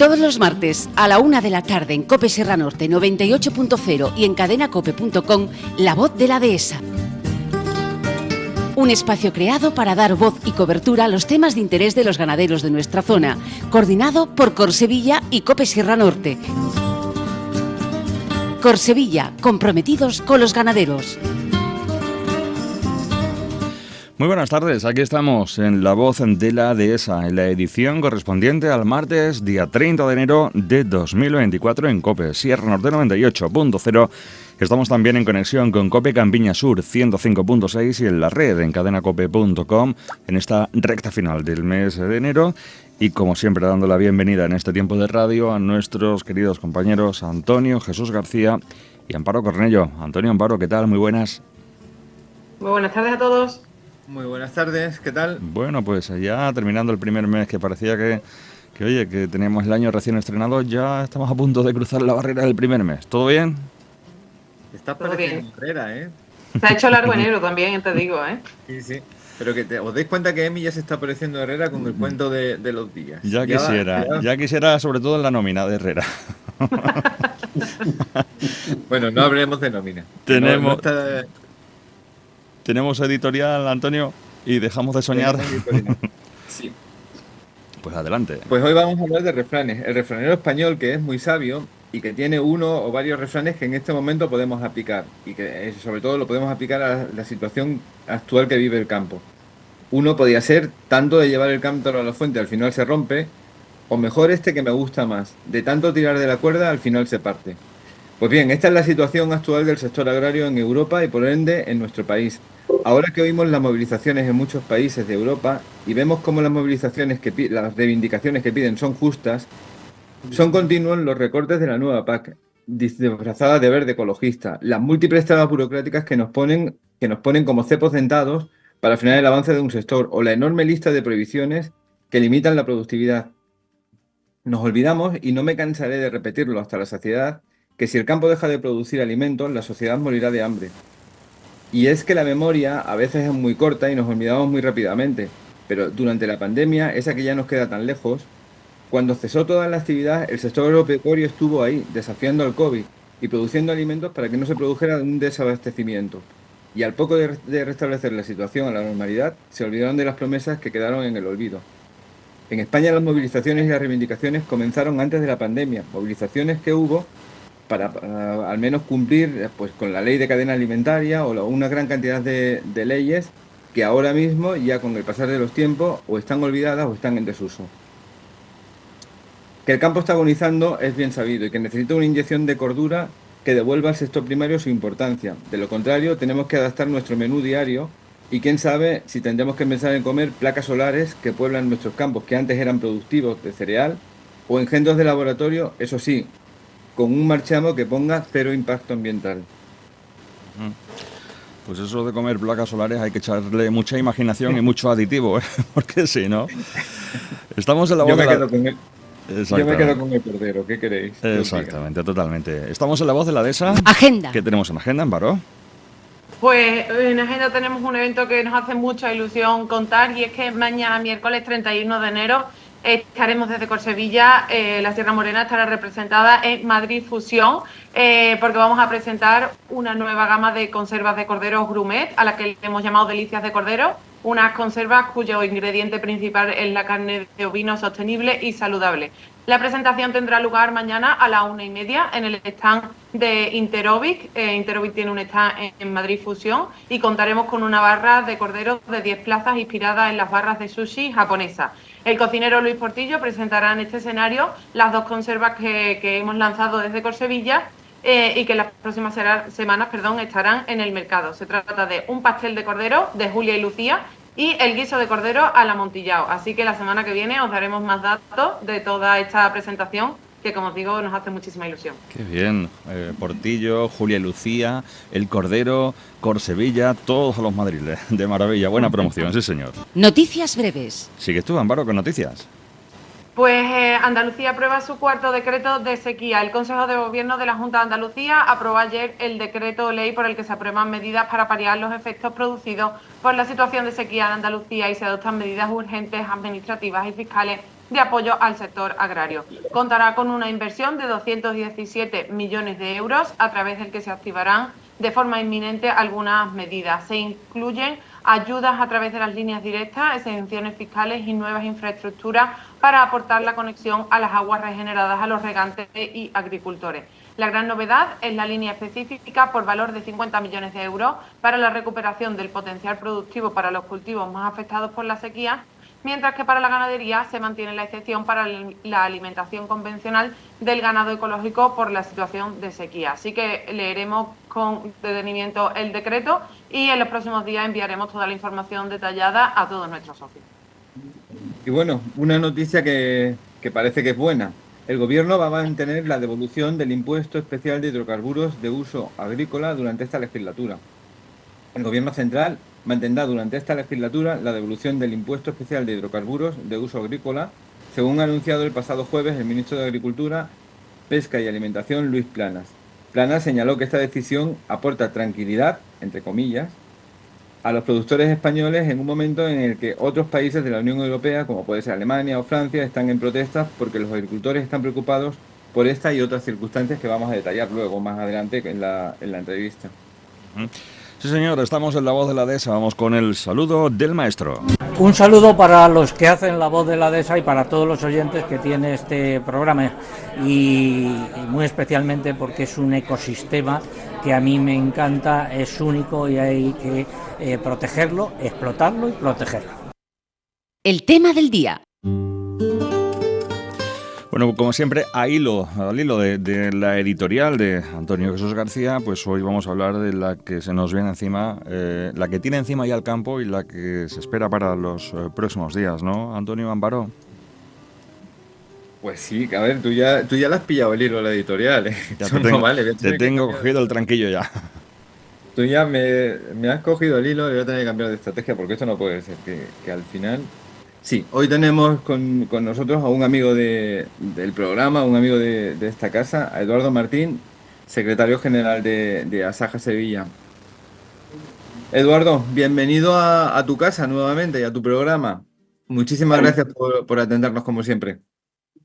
Todos los martes a la 1 de la tarde en COPE Sierra Norte 98.0 y en cadenacope.com, La Voz de la Dehesa. Un espacio creado para dar voz y cobertura a los temas de interés de los ganaderos de nuestra zona, coordinado por Corsevilla y COPE Sierra Norte. Corsevilla, comprometidos con los ganaderos. Muy buenas tardes, aquí estamos en La Voz de la Dehesa, en la edición correspondiente al martes, día 30 de enero de 2024 en COPE Sierra Norte 98.0. Estamos también en conexión con COPE Campiña Sur 105.6 y en la red en cadenacope.com en esta recta final del mes de enero. Y como siempre, dando la bienvenida en este tiempo de radio a nuestros queridos compañeros Antonio Jesús García y Amparo Cornello. Antonio, Amparo, ¿qué tal? Muy buenas. Muy buenas tardes a todos. Muy buenas tardes, ¿qué tal? Bueno, pues ya terminando el primer mes, que parecía que teníamos el año recién estrenado, ya estamos a punto de cruzar la barrera del primer mes. ¿Todo bien? Está pareciendo Herrera, ¿eh? Se ha hecho largo enero también, te digo, ¿eh? Sí, sí. Pero que os dais cuenta que Emi ya se está pareciendo a Herrera con el cuento de los días. Ya quisiera, sobre todo en la nómina de Herrera. Bueno, no hablemos de nómina. Tenemos editorial, Antonio, y dejamos de soñar. Sí. Pues adelante. Pues hoy vamos a hablar de refranes. El refranero español, que es muy sabio y que tiene uno o varios refranes que en este momento podemos aplicar y que sobre todo lo podemos aplicar a la situación actual que vive el campo. Uno podría ser: tanto de llevar el cántaro a la fuente al final se rompe, o mejor este que me gusta más: de tanto tirar de la cuerda al final se parte. Pues bien, esta es la situación actual del sector agrario en Europa y por ende en nuestro país. Ahora que oímos las movilizaciones en muchos países de Europa y vemos cómo las las reivindicaciones que piden son justas, son continuos los recortes de la nueva PAC, disfrazada de verde ecologista, las múltiples trabas burocráticas que nos ponen como cepos dentados para frenar el avance de un sector, o la enorme lista de prohibiciones que limitan la productividad. Nos olvidamos, y no me cansaré de repetirlo hasta la saciedad, que si el campo deja de producir alimentos, la sociedad morirá de hambre. Y es que la memoria a veces es muy corta y nos olvidamos muy rápidamente, pero durante la pandemia, esa que ya nos queda tan lejos, cuando cesó toda la actividad, el sector agropecuario estuvo ahí, desafiando al COVID y produciendo alimentos para que no se produjera un desabastecimiento. Y al poco de restablecer la situación a la normalidad, se olvidaron de las promesas que quedaron en el olvido. En España las movilizaciones y las reivindicaciones comenzaron antes de la pandemia, movilizaciones que hubo para al menos cumplir pues con la ley de cadena alimentaria o una gran cantidad de leyes que ahora mismo, ya con el pasar de los tiempos, o están olvidadas o están en desuso. Que el campo está agonizando es bien sabido y que necesita una inyección de cordura que devuelva al sector primario su importancia. De lo contrario, tenemos que adaptar nuestro menú diario y quién sabe si tendremos que pensar en comer placas solares que pueblan nuestros campos, que antes eran productivos de cereal, o engendros de laboratorio, eso sí, con un marchamo que ponga cero impacto ambiental. Pues eso de comer placas solares hay que echarle mucha imaginación y mucho aditivo, ¿eh? Porque si no... Estamos en la voz de la... Yo me quedo con el cordero, ¿qué queréis? Exactamente, totalmente. Estamos en La Voz de la Dehesa. Agenda. ¿Qué tenemos en agenda, Amparo? Pues en agenda tenemos un evento que nos hace mucha ilusión contar, y es que mañana, miércoles 31 de enero, estaremos desde Corsevilla, la Sierra Morena estará representada en Madrid Fusión, porque vamos a presentar una nueva gama de conservas de cordero gourmet, a la que le hemos llamado Delicias de Cordero, unas conservas cuyo ingrediente principal es la carne de ovino sostenible y saludable. La presentación tendrá lugar mañana a las 1:30 en el stand de Interobic. Interobic tiene un stand en Madrid Fusión y contaremos con una barra de cordero de 10 plazas inspirada en las barras de sushi japonesas. El cocinero Luis Portillo presentará en este escenario las dos conservas que hemos lanzado desde Corsevilla y que en las próximas semanas estarán en el mercado. Se trata de un pastel de cordero de Julia y Lucía y el guiso de cordero al amontillado. Así que la semana que viene os daremos más datos de toda esta presentación, que como os digo nos hace muchísima ilusión. Qué bien, Portillo, Julia y Lucía, el cordero, Corsevilla, todos a los madriles, de maravilla, buena promoción, sí señor. Noticias breves. ¿Sigues tú, Amparo, con noticias? Pues Andalucía aprueba su cuarto decreto de sequía. El Consejo de Gobierno de la Junta de Andalucía aprobó ayer el decreto ley por el que se aprueban medidas para paliar los efectos producidos por la situación de sequía en Andalucía y se adoptan medidas urgentes administrativas y fiscales de apoyo al sector agrario. Contará con una inversión de 217 millones de euros, a través del que se activarán de forma inminente algunas medidas. Se incluyen ayudas a través de las líneas directas, exenciones fiscales y nuevas infraestructuras para aportar la conexión a las aguas regeneradas a los regantes y agricultores. La gran novedad es la línea específica por valor de 50 millones de euros para la recuperación del potencial productivo para los cultivos más afectados por la sequía, mientras que para la ganadería se mantiene la excepción para la alimentación convencional del ganado ecológico por la situación de sequía. Así que leeremos con detenimiento el decreto y en los próximos días enviaremos toda la información detallada a todos nuestros socios. Y bueno, una noticia que parece que es buena. El Gobierno va a mantener la devolución del impuesto especial de hidrocarburos de uso agrícola durante esta legislatura. El Gobierno central mantendrá durante esta legislatura la devolución del impuesto especial de hidrocarburos de uso agrícola, según ha anunciado el pasado jueves el ministro de Agricultura, Pesca y Alimentación, Luis Planas. Planas señaló que esta decisión aporta tranquilidad, entre comillas, a los productores españoles en un momento en el que otros países de la Unión Europea, como puede ser Alemania o Francia, están en protestas porque los agricultores están preocupados por esta y otras circunstancias que vamos a detallar luego, más adelante, en la entrevista. Sí, señor, estamos en La Voz de la Dehesa. Vamos con el saludo del maestro. Un saludo para los que hacen La Voz de la Dehesa y para todos los oyentes que tiene este programa, y muy especialmente porque es un ecosistema que a mí me encanta, es único y hay que protegerlo, explotarlo y protegerlo. El tema del día. Bueno, como siempre, al hilo de la editorial de Antonio Jesús García, pues hoy vamos a hablar de la que se nos viene encima, la que tiene encima ya el campo y la que se espera para los próximos días, ¿no, Antonio Amparo? Pues sí, a ver, tú ya le has pillado el hilo a la editorial, ¿eh? Ya Eso te tengo, no vale, te tengo cogido el tranquillo ya. Tú ya me has cogido el hilo y voy a tener que cambiar de estrategia porque esto no puede ser, que al final... Sí, hoy tenemos con nosotros a un amigo del programa, un amigo de esta casa, a Eduardo Martín, secretario general de Asaja Sevilla. Eduardo, bienvenido a tu casa nuevamente y a tu programa. Muchísimas gracias por atendernos como siempre.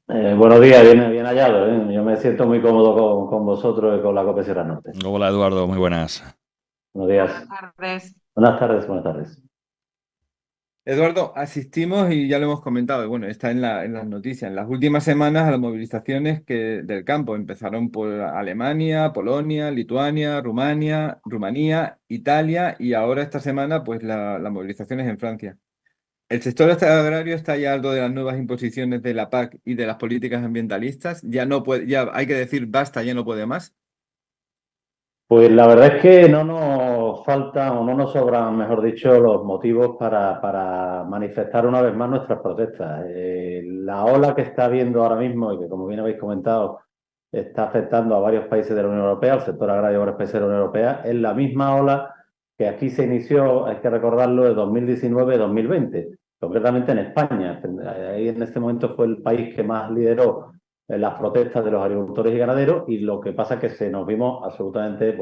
Buenos días, bien hallado, ¿eh? Yo me siento muy cómodo con vosotros y con la COPE Sierra Norte. Hola, Eduardo, muy buenas. Buenos días. Buenas tardes. Buenas tardes. Eduardo, asistimos y ya lo hemos comentado, y bueno, está en las noticias, en las últimas semanas a las movilizaciones del campo. Empezaron por Alemania, Polonia, Lituania, Rumanía, Italia y ahora esta semana pues las movilizaciones en Francia. El sector agrario está ya harto de las nuevas imposiciones de la PAC y de las políticas ambientalistas. Ya hay que decir basta, ya no puede más. Pues la verdad es que no nos faltan o no nos sobran, mejor dicho, los motivos para manifestar una vez más nuestras protestas. La ola que está habiendo ahora mismo y que, como bien habéis comentado, está afectando a varios países de la Unión Europea, al sector agrario de varios países de la Unión Europea, es la misma ola que aquí se inició, hay que recordarlo, de 2019-2020, concretamente en España. Ahí en este momento fue el país que más lideró las protestas de los agricultores y ganaderos, y lo que pasa es que se nos vimos absolutamente,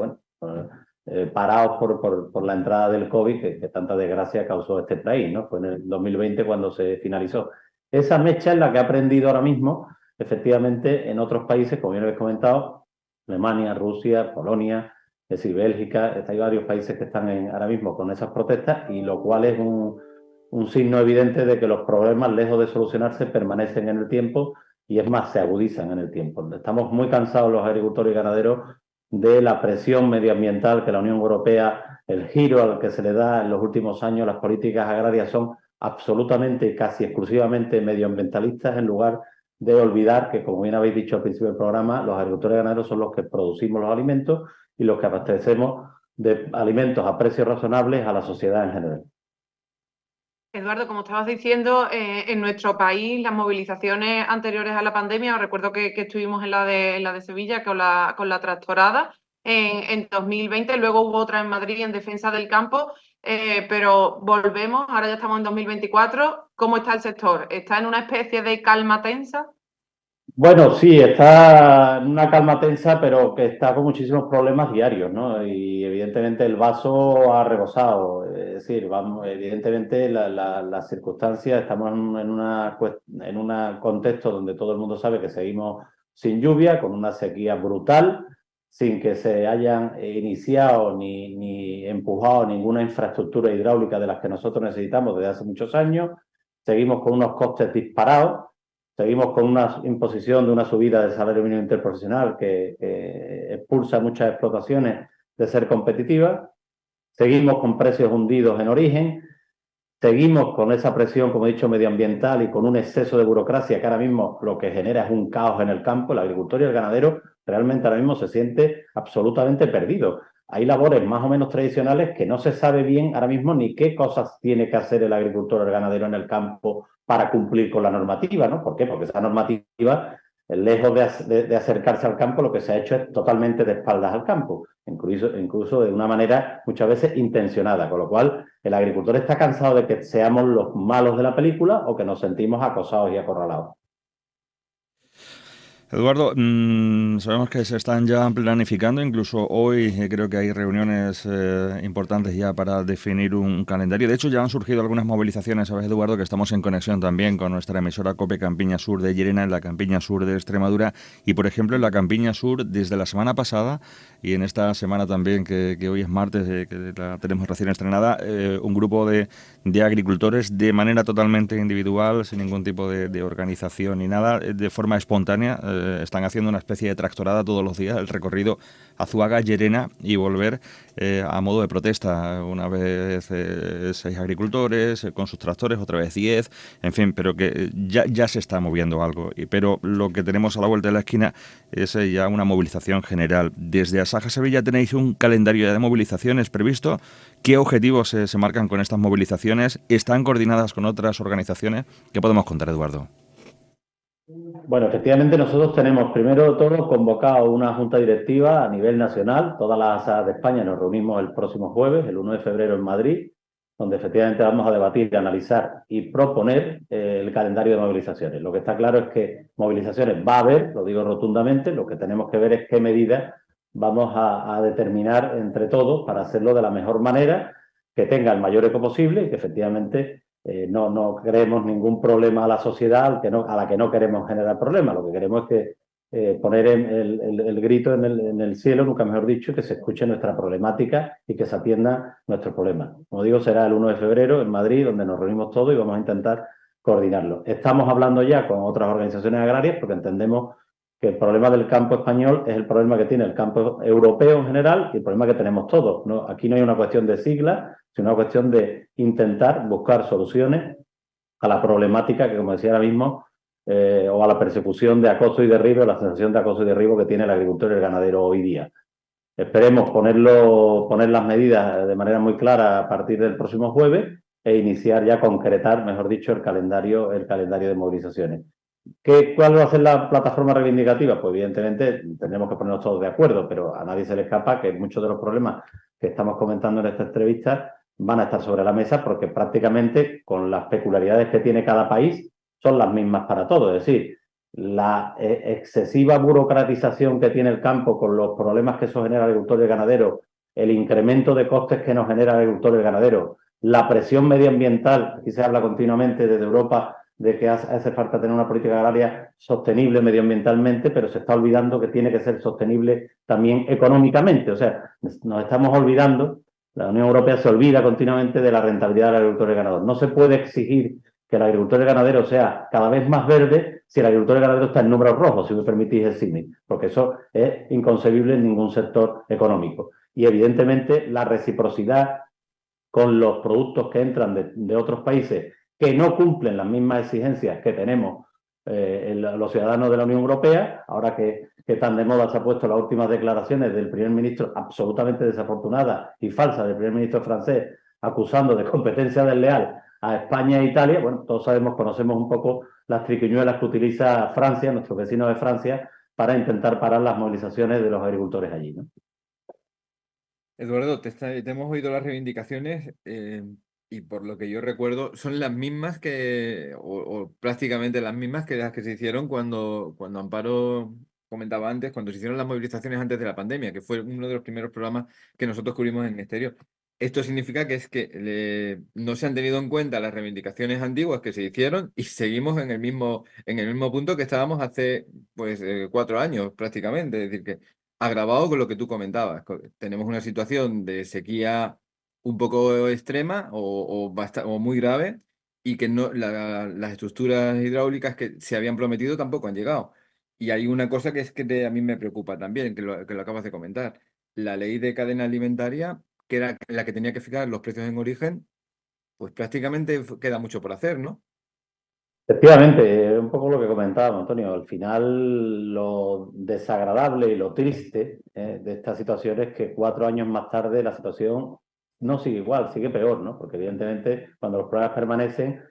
parados por la entrada del COVID que tanta desgracia causó este país, ¿no? Fue en el 2020 cuando se finalizó. Esa mecha es la que ha prendido ahora mismo, efectivamente, en otros países, como bien habéis comentado, Alemania, Rusia, Polonia, es decir, Bélgica. Hay varios países que están ahora mismo con esas protestas, y lo cual es un signo evidente de que los problemas, lejos de solucionarse, permanecen en el tiempo, y es más, se agudizan en el tiempo. Estamos muy cansados los agricultores y ganaderos de la presión medioambiental que la Unión Europea, el giro al que se le da en los últimos años. Las políticas agrarias son absolutamente y casi exclusivamente medioambientalistas, en lugar de olvidar que, como bien habéis dicho al principio del programa, los agricultores y ganaderos son los que producimos los alimentos y los que abastecemos de alimentos a precios razonables a la sociedad en general. Eduardo, como estabas diciendo, en nuestro país las movilizaciones anteriores a la pandemia, os recuerdo que estuvimos en la de Sevilla con la tractorada en 2020, luego hubo otra en Madrid en defensa del campo, pero volvemos, ahora ya estamos en 2024. ¿Cómo está el sector? ¿Está en una especie de calma tensa? Bueno, sí, está en una calma tensa, pero que está con muchísimos problemas diarios, ¿no? Y evidentemente el vaso ha rebosado. Es decir, vamos, evidentemente las circunstancias, estamos en un contexto donde todo el mundo sabe que seguimos sin lluvia, con una sequía brutal, sin que se hayan iniciado ni empujado ninguna infraestructura hidráulica de las que nosotros necesitamos desde hace muchos años. Seguimos con unos costes disparados. Seguimos con una imposición de una subida del salario mínimo interprofesional que expulsa muchas explotaciones de ser competitivas. Seguimos con precios hundidos en origen. Seguimos con esa presión, como he dicho, medioambiental y con un exceso de burocracia que ahora mismo lo que genera es un caos en el campo. El agricultor y el ganadero realmente ahora mismo se siente absolutamente perdido. Hay labores más o menos tradicionales que no se sabe bien ahora mismo ni qué cosas tiene que hacer el agricultor o el ganadero en el campo para cumplir con la normativa, ¿no? ¿Por qué? Porque esa normativa, lejos de acercarse al campo, lo que se ha hecho es totalmente de espaldas al campo, incluso de una manera muchas veces intencionada, con lo cual el agricultor está cansado de que seamos los malos de la película o que nos sentimos acosados y acorralados. Eduardo, sabemos que se están ya planificando, incluso hoy creo que hay reuniones importantes ya para definir un calendario. De hecho, ya han surgido algunas movilizaciones, ¿sabes, Eduardo? Que estamos en conexión también con nuestra emisora COPE Campiña Sur de Llerena, en la Campiña Sur de Extremadura y, por ejemplo, en la Campiña Sur desde la semana pasada y en esta semana también, que hoy es martes, que la tenemos recién estrenada, un grupo de agricultores de manera totalmente individual, sin ningún tipo de organización ni nada, de forma espontánea, están haciendo una especie de tractorada todos los días, el recorrido Azuaga-Llerena y volver a modo de protesta. Una vez 6 agricultores con sus tractores, otra vez 10, en fin, pero que ya se está moviendo algo. Pero lo que tenemos a la vuelta de la esquina es ya una movilización general. Desde Asaja Sevilla tenéis un calendario de movilizaciones previsto. ¿Qué objetivos se marcan con estas movilizaciones? ¿Están coordinadas con otras organizaciones? ¿Qué podemos contar, Eduardo? Bueno, efectivamente nosotros tenemos primero de todo convocado una junta directiva a nivel nacional. Todas las ASAs de España nos reunimos el próximo jueves, el 1 de febrero en Madrid, donde efectivamente vamos a debatir, analizar y proponer el calendario de movilizaciones. Lo que está claro es que movilizaciones va a haber, lo digo rotundamente, lo que tenemos que ver es qué medidas vamos a determinar entre todos para hacerlo de la mejor manera, que tenga el mayor eco posible y que efectivamente no creemos ningún problema a la sociedad a la que no queremos generar problemas. Lo que queremos es que poner el grito en el cielo, nunca mejor dicho, que se escuche nuestra problemática y que se atienda nuestros problemas. Como digo, será el 1 de febrero en Madrid, donde nos reunimos todos y vamos a intentar coordinarlo. Estamos hablando ya con otras organizaciones agrarias porque entendemos que el problema del campo español es el problema que tiene el campo europeo en general y el problema que tenemos todos. ¿No? Aquí no hay una cuestión de siglas, sino una cuestión de intentar buscar soluciones a la problemática que, como decía ahora mismo, o a la persecución de acoso y derribo, la sensación de acoso y derribo que tiene el agricultor y el ganadero hoy día. Esperemos poner las medidas de manera muy clara a partir del próximo jueves e iniciar ya, concretar, mejor dicho, el calendario de movilizaciones. ¿Cuál va a ser la plataforma reivindicativa? Pues evidentemente tenemos que ponernos todos de acuerdo, pero a nadie se le escapa que muchos de los problemas que estamos comentando en esta entrevista van a estar sobre la mesa porque prácticamente con las peculiaridades que tiene cada país son las mismas para todos. Es decir, la excesiva burocratización que tiene el campo con los problemas que eso genera el agricultor y el ganadero, el incremento de costes que nos genera el agricultor y el ganadero, la presión medioambiental, aquí se habla continuamente desde Europa de que hace falta tener una política agraria sostenible medioambientalmente, pero se está olvidando que tiene que ser sostenible también económicamente. O sea, nos estamos olvidando, la Unión Europea se olvida continuamente de la rentabilidad del agricultor y el ganador. No se puede exigir que el agricultor y el ganadero sea cada vez más verde si el agricultor y el ganadero está en números rojos, si me permitís el símil, porque eso es inconcebible en ningún sector económico. Y evidentemente la reciprocidad con los productos que entran de otros países que no cumplen las mismas exigencias que tenemos los ciudadanos de la Unión Europea, ahora que tan de moda se ha puesto las últimas declaraciones del primer ministro, absolutamente desafortunadas y falsas, del primer ministro francés, acusando de competencia desleal a España e Italia. Bueno, todos conocemos un poco las triquiñuelas que utiliza Francia, nuestros vecinos de Francia, para intentar parar las movilizaciones de los agricultores allí, ¿no? Eduardo, te hemos oído las reivindicaciones y por lo que yo recuerdo, son las mismas o prácticamente las mismas que las que se hicieron cuando Amparo comentaba antes, cuando se hicieron las movilizaciones antes de la pandemia, que fue uno de los primeros programas que nosotros cubrimos en Exterior. Esto significa que no se han tenido en cuenta las reivindicaciones antiguas que se hicieron y seguimos en el mismo punto que estábamos hace pues 4 años prácticamente. Es decir, que agravado con lo que tú comentabas. Tenemos una situación de sequía un poco extrema o muy grave y que las estructuras hidráulicas que se habían prometido tampoco han llegado. Y hay una cosa que es que a mí me preocupa también, que lo acabas de comentar. La ley de cadena alimentaria, que era la que tenía que fijar los precios en origen, pues prácticamente queda mucho por hacer, ¿no? Efectivamente, es un poco lo que comentábamos, Antonio. Al final, lo desagradable y lo triste de esta situación es que 4 años más tarde la situación no sigue igual, sigue peor, ¿no? Porque evidentemente cuando los problemas permanecen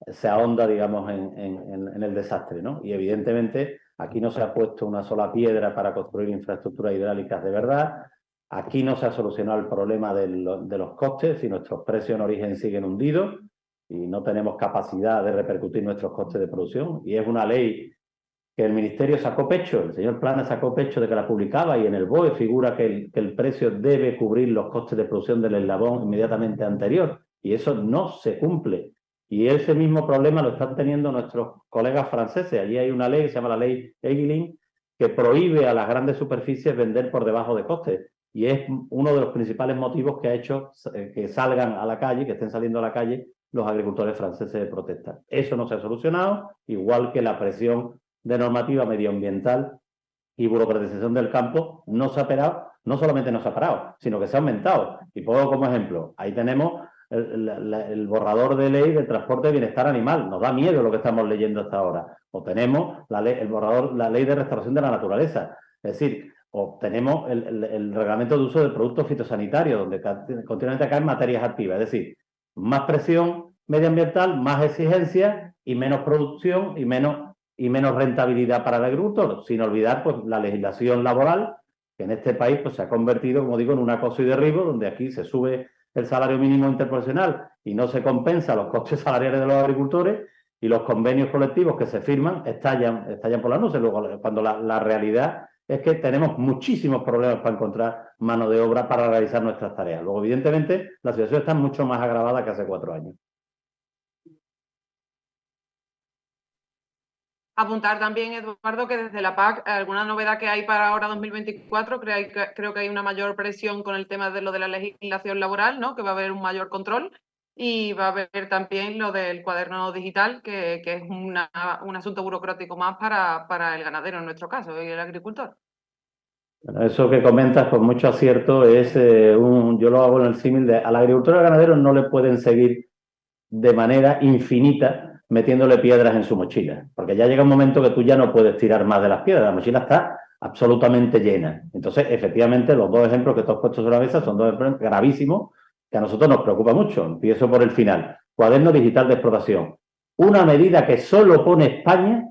se ahonda, digamos, en el desastre, ¿no? Y evidentemente aquí no se ha puesto una sola piedra para construir infraestructuras hidráulicas de verdad. Aquí no se ha solucionado el problema de los costes y nuestros precios en origen siguen hundidos y no tenemos capacidad de repercutir nuestros costes de producción. Y es una ley que el Ministerio sacó pecho, el señor Planas sacó pecho de que la publicaba y en el BOE figura que el precio debe cubrir los costes de producción del eslabón inmediatamente anterior. Y eso no se cumple. Y ese mismo problema lo están teniendo nuestros colegas franceses. Allí hay una ley que se llama la ley Eggelin que prohíbe a las grandes superficies vender por debajo de costes. Y es uno de los principales motivos que ha hecho que salgan a la calle, que estén saliendo a la calle los agricultores franceses de protesta. Eso no se ha solucionado, igual que la presión de normativa medioambiental y burocratización del campo no se ha parado, no solamente no se ha parado, sino que se ha aumentado. Y pongo como ejemplo, ahí tenemos el borrador de ley del transporte de bienestar animal. Nos da miedo lo que estamos leyendo hasta ahora. O tenemos la ley de restauración de la naturaleza. Es decir, o tenemos el reglamento de uso de productos fitosanitarios, donde continuamente caen materias activas. Es decir, más presión medioambiental, más exigencias y menos producción y menos rentabilidad para el agricultor, sin olvidar pues la legislación laboral, que en este país pues se ha convertido, como digo, en un acoso y derribo, donde aquí se sube el salario mínimo interprofesional y no se compensa los costes salariales de los agricultores y los convenios colectivos que se firman estallan por las nubes. Luego, cuando la realidad es que tenemos muchísimos problemas para encontrar mano de obra para realizar nuestras tareas. Luego, evidentemente, la situación está mucho más agravada que hace 4 años. Apuntar también, Eduardo, que desde la PAC, alguna novedad que hay para ahora 2024, creo que hay una mayor presión con el tema de lo de la legislación laboral, ¿no? Que va a haber un mayor control y va a haber también lo del cuaderno digital, que es un asunto burocrático más para el ganadero en nuestro caso y el agricultor. Bueno, eso que comentas con mucho acierto es yo lo hago en el símil de al agricultor y al ganadero no le pueden seguir de manera infinita metiéndole piedras en su mochila, porque ya llega un momento que tú ya no puedes tirar más de las piedras, la mochila está absolutamente llena. Entonces, efectivamente, los 2 ejemplos que tú has puesto sobre la mesa son 2 ejemplos gravísimos que a nosotros nos preocupa mucho. Empiezo por el final. Cuaderno digital de explotación. Una medida que solo pone España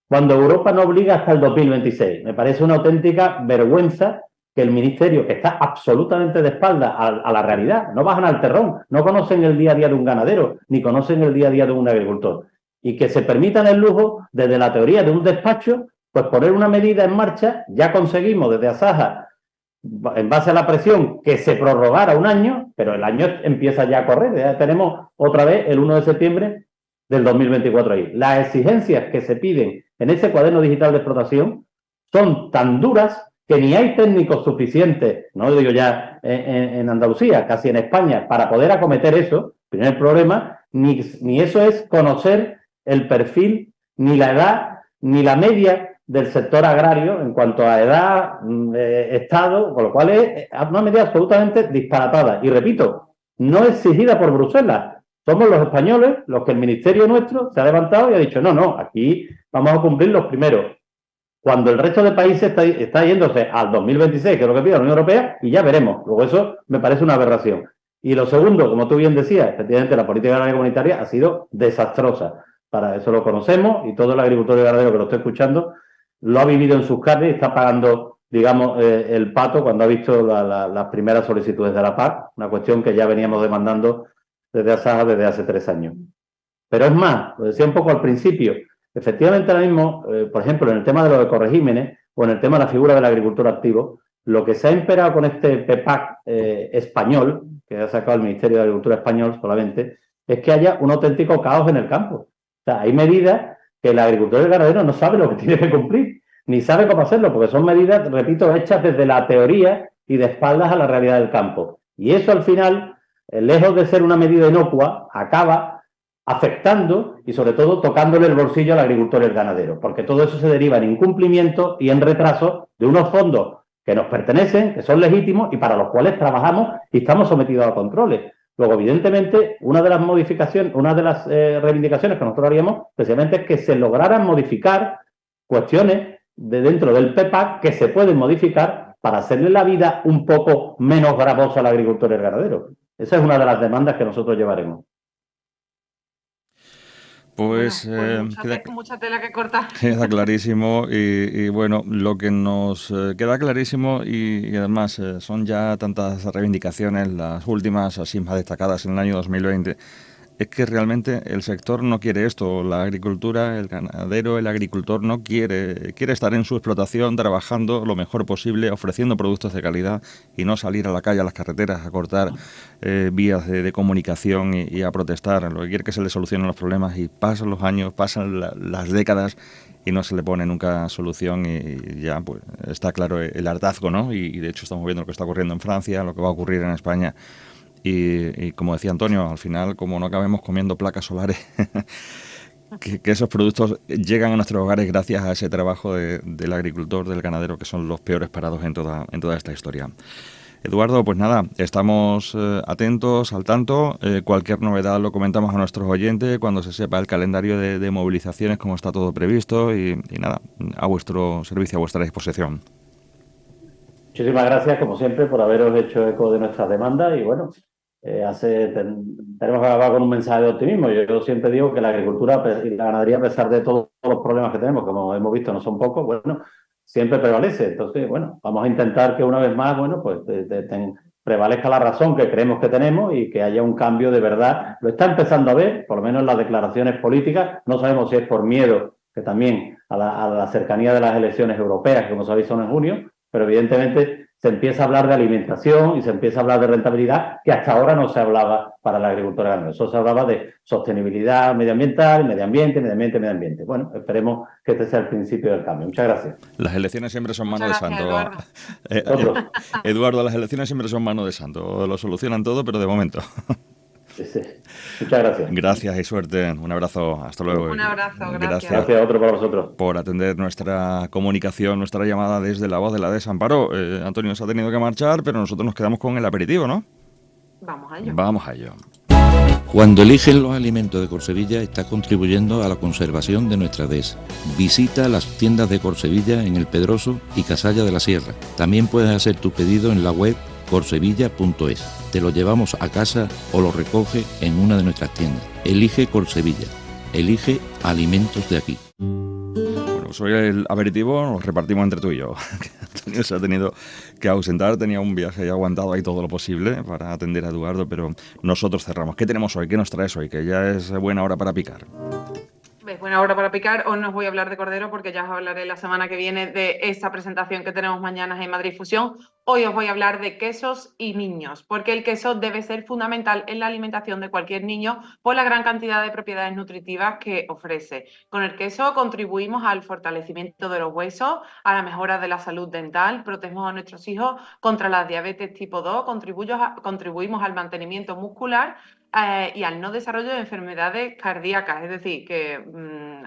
cuando Europa no obliga hasta el 2026. Me parece una auténtica vergüenza que el Ministerio, que está absolutamente de espaldas a la realidad, no bajan al terrón, no conocen el día a día de un ganadero, ni conocen el día a día de un agricultor, y que se permitan el lujo, desde la teoría de un despacho, pues poner una medida en marcha. Ya conseguimos desde Asaja, en base a la presión, que se prorrogara 1 año, pero el año empieza ya a correr, ya tenemos otra vez el 1 de septiembre del 2024 ahí. Las exigencias que se piden en ese cuaderno digital de explotación son tan duras que ni hay técnicos suficientes, no lo digo ya en Andalucía, casi en España, para poder acometer eso. Primer problema, ni eso es conocer el perfil, ni la edad, ni la media del sector agrario en cuanto a edad, estado, con lo cual es una medida absolutamente disparatada. Y repito, no exigida por Bruselas. Somos los españoles los que el ministerio nuestro se ha levantado y ha dicho, no, aquí vamos a cumplir los primeros. Cuando el resto de países está yéndose al 2026, que es lo que pide la Unión Europea, y ya veremos. Luego eso me parece una aberración. Y lo segundo, como tú bien decías, efectivamente la política agraria comunitaria ha sido desastrosa. Para eso lo conocemos y todo el agricultor y ganadero que lo está escuchando lo ha vivido en sus carnes y está pagando, digamos, el pato cuando ha visto las primeras solicitudes de la PAC, una cuestión que ya veníamos demandando desde Asaja desde hace 3 años. Pero es más, lo decía un poco al principio, efectivamente ahora mismo, por ejemplo, en el tema de los ecoregímenes o en el tema de la figura del agricultor activo, lo que se ha imperado con este PEPAC español, que ha sacado el Ministerio de Agricultura español solamente, es que haya un auténtico caos en el campo. O sea, hay medidas que el agricultor y el ganadero no sabe lo que tiene que cumplir, ni sabe cómo hacerlo, porque son medidas, repito, hechas desde la teoría y de espaldas a la realidad del campo. Y eso al final, lejos de ser una medida inocua, acaba afectando y sobre todo tocándole el bolsillo al agricultor y al ganadero, porque todo eso se deriva en incumplimiento y en retraso de unos fondos que nos pertenecen, que son legítimos y para los cuales trabajamos y estamos sometidos a controles. Luego, evidentemente, una de las modificaciones, una de las reivindicaciones que nosotros haríamos precisamente es que se lograran modificar cuestiones de dentro del PEPAC que se pueden modificar para hacerle la vida un poco menos gravosa al agricultor y al ganadero. Esa es una de las demandas que nosotros llevaremos. Pues mucha tela que cortar. queda clarísimo y bueno, lo que nos queda clarísimo y además son ya tantas reivindicaciones, las últimas así más destacadas en el año 2020, es que realmente el sector no quiere esto, la agricultura, el ganadero, el agricultor no quiere estar en su explotación trabajando lo mejor posible, ofreciendo productos de calidad y no salir a la calle, a las carreteras, a cortar vías de comunicación y a protestar. Lo que quiere es que se le solucionen los problemas y pasan los años, pasan las décadas y no se le pone nunca solución y ya pues está claro el hartazgo, ¿no? Y de hecho estamos viendo lo que está ocurriendo en Francia, lo que va a ocurrir en España. Y como decía Antonio, al final, como no acabemos comiendo placas solares, que esos productos llegan a nuestros hogares gracias a ese trabajo del agricultor, del ganadero, que son los peores parados en toda esta historia. Eduardo, pues nada, estamos atentos, al tanto. Cualquier novedad lo comentamos a nuestros oyentes cuando se sepa el calendario de movilizaciones, cómo está todo previsto y nada, a vuestro servicio, a vuestra disposición. Muchísimas gracias, como siempre, por haberos hecho eco de nuestras demandas y bueno, tenemos que acabar con un mensaje de optimismo. Yo siempre digo que la agricultura y la ganadería, a pesar de todos los problemas que tenemos, como hemos visto, no son pocos, bueno, siempre prevalece. Entonces, bueno, vamos a intentar que una vez más, bueno, pues prevalezca la razón que creemos que tenemos y que haya un cambio de verdad. Lo está empezando a ver, por lo menos en las declaraciones políticas. No sabemos si es por miedo, que también a la cercanía de las elecciones europeas, que como sabéis son en junio, pero evidentemente se empieza a hablar de alimentación y se empieza a hablar de rentabilidad, que hasta ahora no se hablaba para la agricultura ganadera. Eso se hablaba de sostenibilidad medioambiental, medio ambiente. Bueno, esperemos que este sea el principio del cambio. Muchas gracias. Las elecciones siempre son mano de santo. Eduardo. Eduardo, las elecciones siempre son mano de santo. Lo solucionan todo, pero de momento. Sí. Muchas gracias. Gracias y suerte. Un abrazo. Hasta luego. Un abrazo. Gracias. Gracias a otro para vosotros. Por atender nuestra comunicación, nuestra llamada desde la voz de la Dehesa. Amparo, Antonio se ha tenido que marchar, pero nosotros nos quedamos con el aperitivo, ¿no? Vamos a ello. Vamos a ello. Cuando eligen los alimentos de Corsevilla, está contribuyendo a la conservación de nuestra dehesa. Visita las tiendas de Corsevilla en El Pedroso y Casalla de la Sierra. También puedes hacer tu pedido en la web corsevilla.es. Te lo llevamos a casa o lo recoge en una de nuestras tiendas. Elige Corsevilla. Elige alimentos de aquí. Bueno, pues hoy el aperitivo nos repartimos entre tú y yo. Antonio se ha tenido que ausentar, tenía un viaje y ha aguantado ahí todo lo posible para atender a Eduardo, pero nosotros cerramos. ¿Qué tenemos hoy? ¿Qué nos traes hoy? Que ya es buena hora para picar. Es buena hora para picar. Hoy no os voy a hablar de cordero porque ya os hablaré la semana que viene de esta presentación que tenemos mañana en Madrid Fusión. Hoy os voy a hablar de quesos y niños, porque el queso debe ser fundamental en la alimentación de cualquier niño por la gran cantidad de propiedades nutritivas que ofrece. Con el queso contribuimos al fortalecimiento de los huesos, a la mejora de la salud dental, protegemos a nuestros hijos contra la diabetes tipo 2, contribuimos al mantenimiento muscular y al no desarrollo de enfermedades cardíacas, es decir, que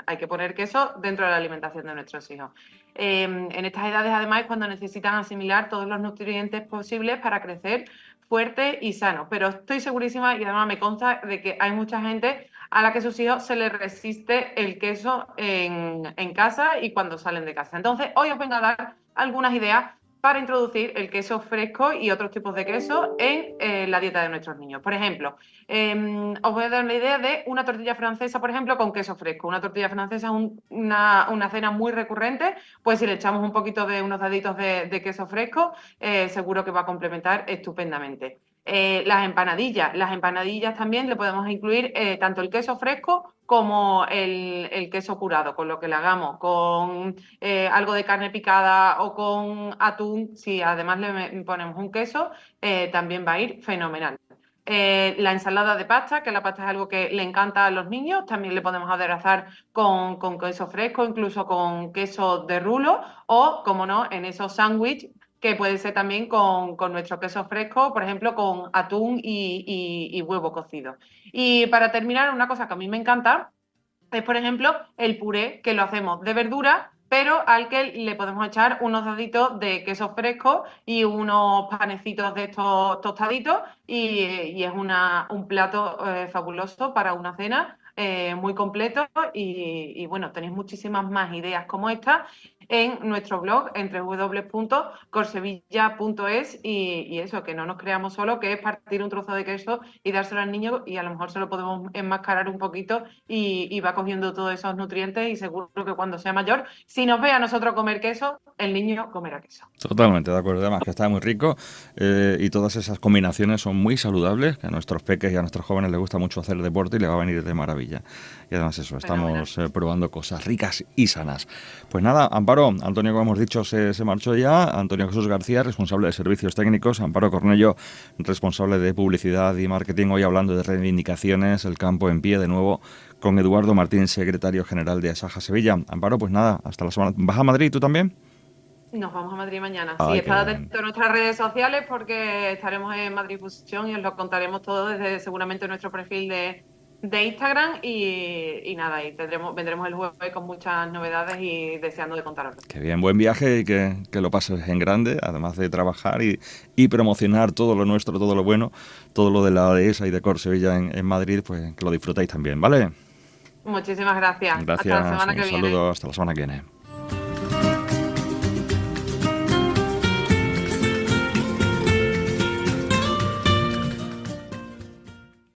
hay que poner queso dentro de la alimentación de nuestros hijos. En estas edades, además, es cuando necesitan asimilar todos los nutrientes posibles para crecer fuerte y sano. Pero estoy segurísima y además me consta de que hay mucha gente a la que sus hijos se les resiste el queso en casa y cuando salen de casa. Entonces, hoy os vengo a dar algunas ideas para introducir el queso fresco y otros tipos de queso en la dieta de nuestros niños. Por ejemplo, os voy a dar la idea de una tortilla francesa, por ejemplo, con queso fresco. Una tortilla francesa es una cena muy recurrente, pues si le echamos un poquito de unos daditos de queso fresco, seguro que va a complementar estupendamente. Las empanadillas también le podemos incluir tanto el queso fresco como el queso curado, con lo que le hagamos, con algo de carne picada o con atún, si además le ponemos un queso, también va a ir fenomenal. La ensalada de pasta, que la pasta es algo que le encanta a los niños, también le podemos aderezar con queso fresco, incluso con queso de rulo o, como no, en esos sándwiches, que puede ser también con nuestro queso fresco, por ejemplo, con atún y huevo cocido. Y para terminar, una cosa que a mí me encanta es, por ejemplo, el puré, que lo hacemos de verdura, pero al que le podemos echar unos daditos de queso fresco y unos panecitos de estos tostaditos y es un plato fabuloso para una cena, muy completo y bueno, tenéis muchísimas más ideas como esta en nuestro blog en www.corsevilla.es y eso, que no nos creamos solo, que es partir un trozo de queso y dárselo al niño y a lo mejor se lo podemos enmascarar un poquito y va cogiendo todos esos nutrientes y seguro que cuando sea mayor, si nos ve a nosotros comer queso, el niño comerá queso. Totalmente de acuerdo, además que está muy rico y todas esas combinaciones son muy saludables, que a nuestros peques y a nuestros jóvenes les gusta mucho hacer deporte y les va a venir de maravilla. Y además eso, estamos probando cosas ricas y sanas. Pues nada, Amparo, Antonio, como hemos dicho, se marchó ya. Antonio Jesús García, responsable de servicios técnicos. Amparo Cornello, responsable de publicidad y marketing. Hoy hablando de reivindicaciones, el campo en pie de nuevo, con Eduardo Martín, secretario general de Asaja Sevilla. Amparo, pues nada, hasta la semana. ¿Vas a Madrid tú también? Nos vamos a Madrid mañana. Ay, Sí, estad atentos a nuestras redes sociales porque estaremos en Madrid Fusión y os lo contaremos todo desde seguramente nuestro perfil de Instagram y nada, y vendremos el jueves con muchas novedades y deseando de contaros. Qué bien, buen viaje y que lo pases en grande, además de trabajar y promocionar todo lo nuestro, todo lo bueno, todo lo de la dehesa y de Corsevilla en Madrid, pues que lo disfrutéis también, ¿vale? Muchísimas gracias. Gracias, Hasta la semana que viene. Un saludo, hasta la semana que viene.